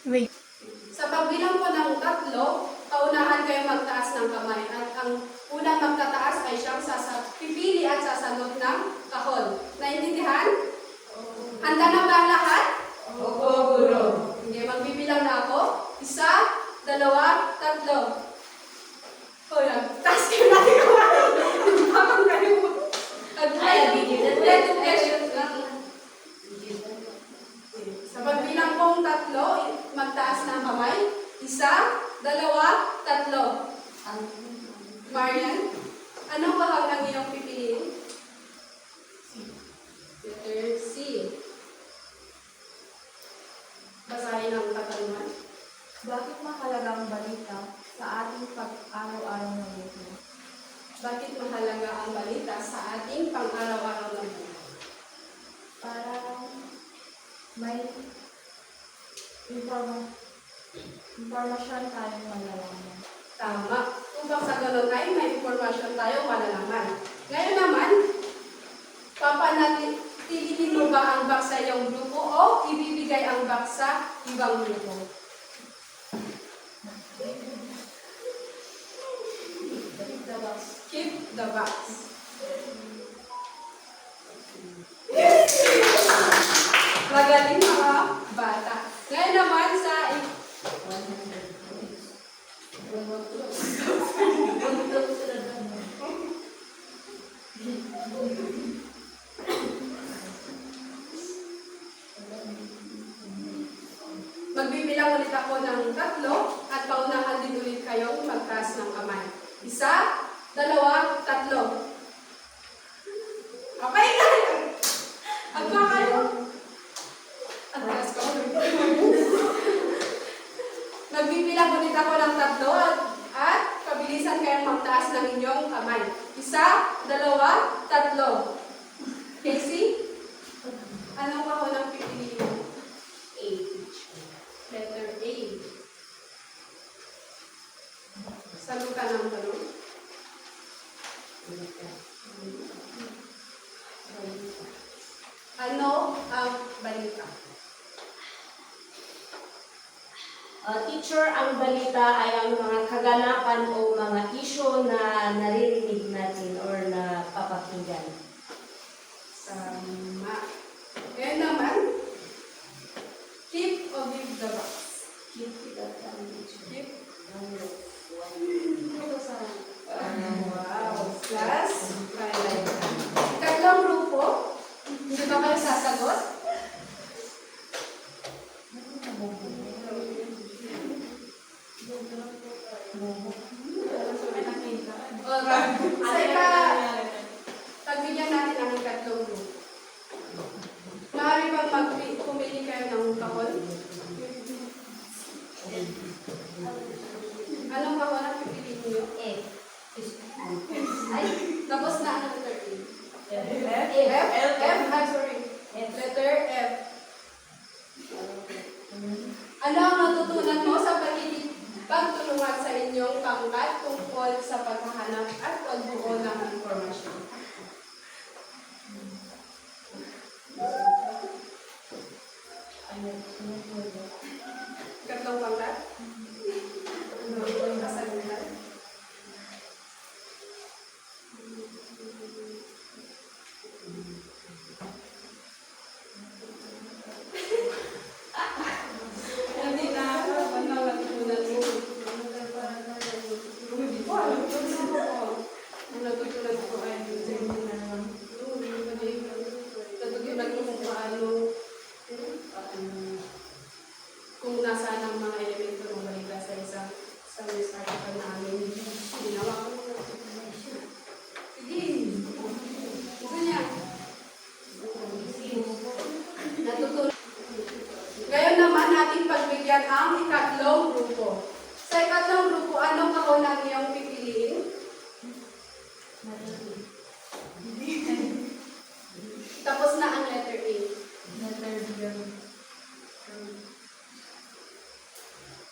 Wait. Sa pagbilang po ng 3, paunahan kayo magtaas ng kamay. At ang unang magtataas ay siyang pipili at sasagot ng kahon. Naintindihan? Handa na ba ang lahat? Opo, Guro. Hindi, magbibilang na ako. 1, 2, 3. Hoy, taas kayo natin kamay. Habang kayo. Ulit yung questions lang. Sa pagbilang pong 3, magtaas ng kamay. 1, 2, 3. Marian, anong bahag ang iyong pipiliin? Letter C. Basahin ang katanungan. Bakit mahalaga ang balita sa ating pag-araw-araw na buhay? Bakit mahalaga ang balita sa ating pang-araw-araw na buhay? Para may impormasyon tayong malalaman. Tama. Upang sa ganun ay may impormasyon tayo malalaman. Ngayon naman, papanatilihin mo ba ang box sa iyong grupo o ibibigay ang box sa ibang grupo? Keep the box. Magaling mga bata. Ngayon naman sa magbibilang ulit ako ng 3 at paunahan din ulit kayong magtaas ng kamay. 1, 2, 3. Okay na! Agpa kayo. At taas ko. Magbibilang ulit ako ng 3 at pabilisan kayong magtaas ng inyong kamay. 1, 2, 3. Casey? Anong ako ng pipiliin mo? A. Letter A. Sagutan ang tanong. Ano ang balita? Teacher, ang balita ay ang mga kaganapan o mga isyu na naririnig natin or napapakinggan. Tama. Ngayon naman, keep or give the box? Keep that teacher. Keep. Wow. Class, highlight. 3 grupo. Hindi ba kayo sasagot? Pagbigyan natin ang 3 grupo. Maaari bang pumili kayo ng kahon? Anong kahon ang pipiliin niyo? F. Ay, tapos na ang letter A. F. F? I'm sorry. Letter F. Ano ang natutunan mo sa pagtulungan sa inyong pangkat tungkol sa paghahanap at pagbuo ng informasyon? Katlong pangkat? Ano ang kasagutan? Hindi na ako. Ano ang natutunan mo? Hindi ko alam. Ang natutunan ko ay natutunan ko kung paano kung nasaan ang mga elemento ng balita sa isang news article namin. Ginawa ko ng information. Sige. Gusto niya. Natutunan. Ngayon naman natin pagbigyan ang 3 grupo. Sa 3 grupo, anong kahon ang iyong pipiliin? Tapos na ang letter A.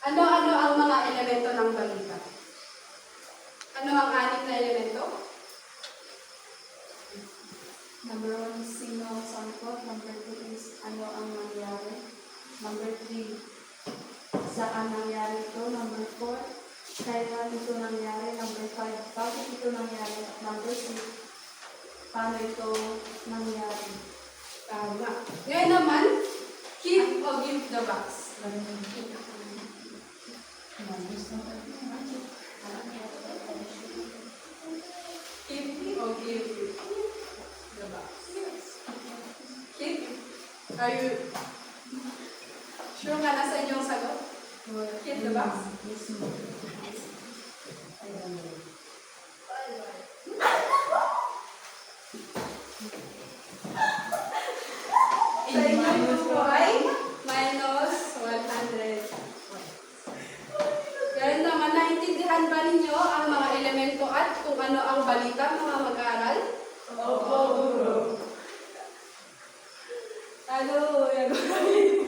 Ano-ano ang mga elemento ng balita? Ano ang 6 na elemento? Number 1 is signal sample. Number 2 is ano ang nangyari. Number 3, saan nangyari ito? Number 4, kailan ito nangyari? Number 5, bakit ito nangyari? Number 6, paano ito nangyari? Tama. Ngayon naman, keep o give the box. Keep o give the box. Keep. Are you sure ka na sa inyong sagot? Keep the box. Sa inyong grupo ay minus 100. Ganun naman, naintindihan ba ninyo ang mga elemento at kung ano ang balita, mga mag-aaral? Opo, guro. Ano, yan.